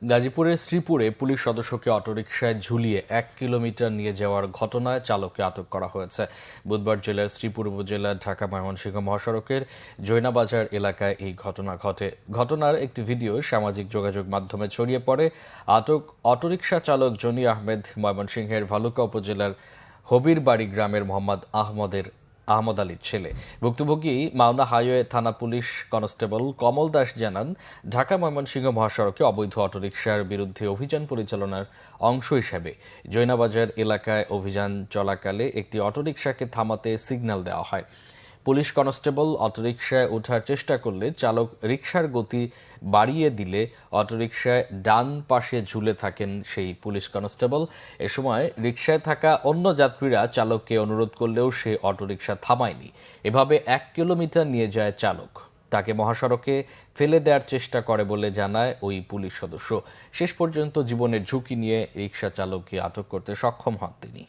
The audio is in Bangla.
গাজীপুরের শ্রীপুরে পুলিশ সদস্যকে অটোরিকশায় ঝুলিয়ে 1 কিলোমিটার নিয়ে যাওয়ার ঘটনায় চালককে আটক করা হয়েছে। বুধবার জেলার শ্রীপুর উপজেলার ঢাকা ময়মনসিংহ মহাসড়কের জৈনাবাজার এলাকায় এই ঘটনা ঘটে। ঘটনার একটি ভিডিও সামাজিক যোগাযোগ মাধ্যমে ছড়িয়ে পড়ে। আটক অটোরিকশা চালক জনি আহমেদ ময়মনসিংহের ভালুকা উপজেলার হবিরবাড়ি গ্রামের মোহাম্মদ আহমদ আলীর ছেলে। ভুক্তভোগী মাওনা হাইওয়ে থানা পুলিশ কনস্টেবল কমল দাস জানান, ঢাকা ময়মনসিংহ মহাসড়কে অবৈধ অটোরিকশার বিরুদ্ধে অভিযান পরিচালনার অংশ হিসেবে জৈনাবাজার এলাকায় অভিযান চলাকালে একটি অটোরিকশাকে থামাতে সিগন্যাল দেওয়া হয়। পুলিশ কনস্টেবল অটোরিকশায় ওঠার চেষ্টা করলে চালক রিকশার গতি বাড়িয়ে দিলে অটোরিকশায় ডান পাশে ঝুলে থাকেন সেই পুলিশ কনস্টেবল। এ সময় রিকশায় থাকা অন্য যাত্রীরা চালককে অনুরোধ করলেও সে অটোরিকশা থামায়নি। এভাবে 1 কিলোমিটার নিয়ে যায় চালক। তাকে মহাসড়কে ফেলে দেওয়ার চেষ্টা করে বলে জানায় ওই পুলিশ সদস্য। শেষ পর্যন্ত জীবনের ঝুঁকি নিয়ে রিকশা চালককে আটক করতে সক্ষম হন তিনি।